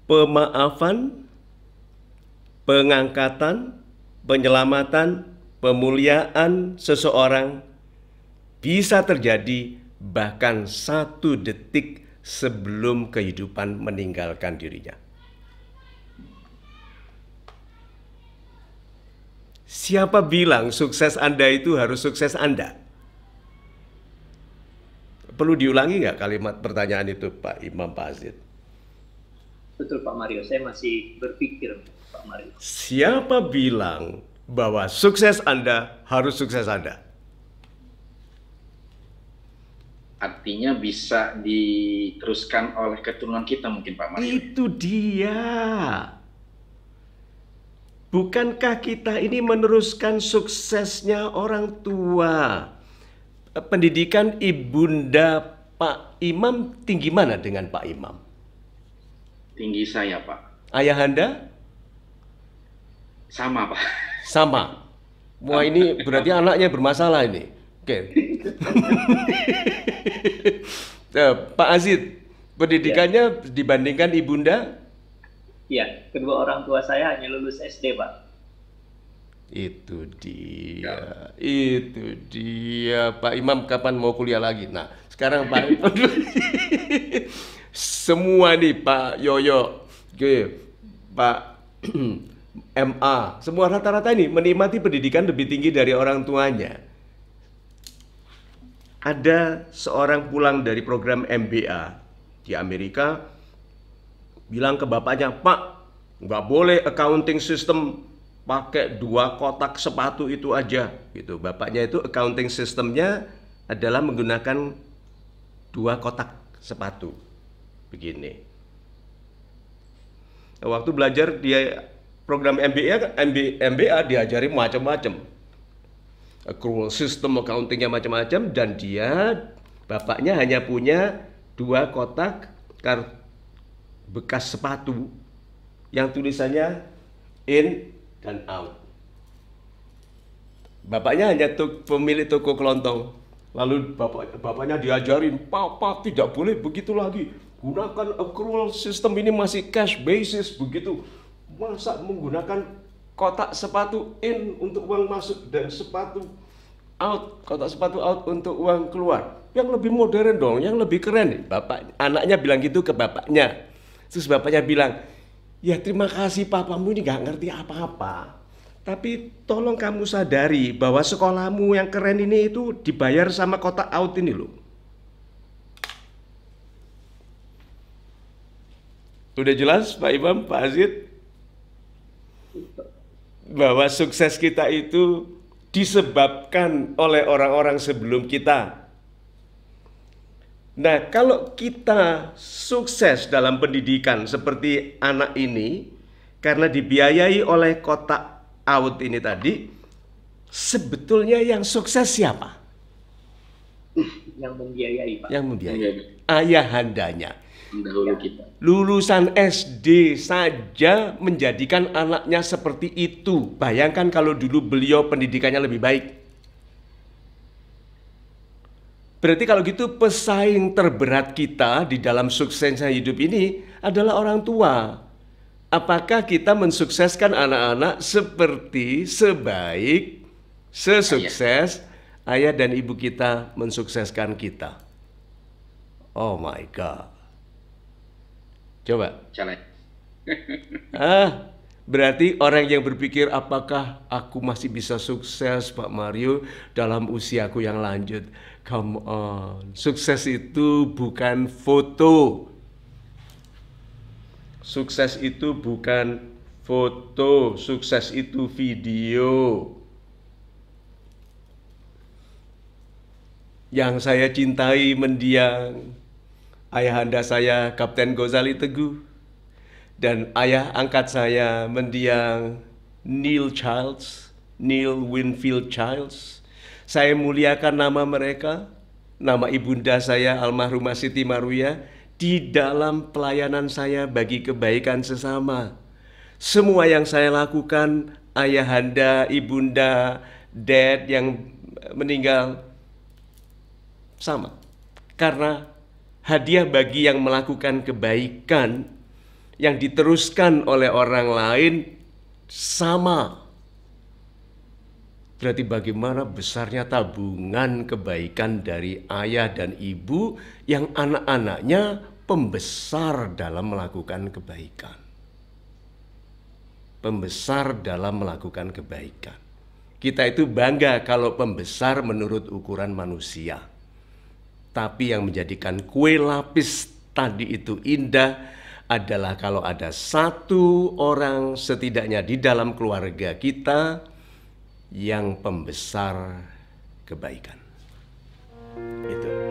pemaafan, pengangkatan, penyelamatan, pemuliaan seseorang bisa terjadi bahkan 1 detik sebelum kehidupan meninggalkan dirinya. Siapa bilang sukses Anda itu harus sukses Anda? Perlu diulangi nggak kalimat pertanyaan itu, Pak Imam, Pak Azid? Betul Pak Mario, saya masih berpikir Pak Mario. Siapa bilang bahwa sukses Anda harus sukses Anda? Artinya bisa diteruskan oleh keturunan kita mungkin Pak Mario. Itu dia. Bukankah kita ini meneruskan suksesnya orang tua? Pendidikan ibunda Pak Imam tinggi mana dengan Pak Imam? Tinggi saya Pak. Ayah Anda? Sama Pak. Sama. Wah, ini berarti anaknya bermasalah ini. Oke. Pak Azid, pendidikannya dibandingkan ibunda? Ya, kedua orang tua saya hanya lulus SD, Pak. Itu dia. Pak Imam kapan mau kuliah lagi? Nah, sekarang Pak Imam. Semua nih, Pak Yoyo, Pak MA, semua rata-rata ini menikmati pendidikan lebih tinggi dari orang tuanya. Ada seorang pulang dari program MBA di Amerika, bilang ke bapaknya, Pak, nggak boleh accounting system pakai 2 kotak sepatu itu aja. Gitu. Bapaknya itu accounting systemnya adalah menggunakan 2 kotak sepatu. Begini. Waktu belajar dia program MBA diajari macam-macam. Accrual system, accountingnya macam-macam, dan bapaknya hanya punya 2 kotak bekas sepatu yang tulisannya in dan out. Bapaknya hanya pemilik toko kelontong. Lalu bapaknya diajarin, Papa tidak boleh begitu lagi. Gunakan accrual system, ini masih cash basis begitu. Masa menggunakan kotak sepatu in untuk uang masuk dan kotak sepatu out untuk uang keluar. Yang lebih modern dong, yang lebih keren. Anaknya bilang gitu ke bapaknya. Terus bapaknya bilang, ya terima kasih papamu ini gak ngerti apa-apa. Tapi tolong kamu sadari bahwa sekolahmu yang keren ini itu dibayar sama kotak out ini loh. Udah jelas Pak Imam, Pak Azid? Bahwa sukses kita itu disebabkan oleh orang-orang sebelum kita. Nah, kalau kita sukses dalam pendidikan seperti anak ini, karena dibiayai oleh kotak out ini tadi, sebetulnya yang sukses siapa? Yang membiayai, Pak. Yang membiayai. Ayahandanya. Dahulu kita. Lulusan SD saja menjadikan anaknya seperti itu. Bayangkan kalau dulu beliau pendidikannya lebih baik. Berarti kalau gitu pesaing terberat kita di dalam suksesnya hidup ini adalah orang tua. Apakah kita mensukseskan anak-anak sesukses ayah dan ibu kita mensukseskan kita? Oh my God. Coba. Berarti orang yang berpikir apakah aku masih bisa sukses Pak Mario dalam usiaku yang lanjut. Come on. Sukses itu bukan foto. Sukses itu bukan foto. Sukses itu video. Yang saya cintai mendiang ayahanda saya Kapten Gozali Teguh, dan ayah angkat saya mendiang Neil Winfield Childs. Saya muliakan nama mereka, nama ibunda saya almarhumah Siti Maruya, di dalam pelayanan saya bagi kebaikan sesama. Semua yang saya lakukan, ayahanda, ibunda, dad yang meninggal, sama. Karena hadiah bagi yang melakukan kebaikan yang diteruskan oleh orang lain sama. Berarti bagaimana besarnya tabungan kebaikan dari ayah dan ibu yang anak-anaknya pembesar dalam melakukan kebaikan. Pembesar dalam melakukan kebaikan. Kita itu bangga kalau pembesar menurut ukuran manusia. Tapi yang menjadikan kue lapis tadi itu indah adalah kalau ada satu orang setidaknya di dalam keluarga kita yang pembesar kebaikan. Itu.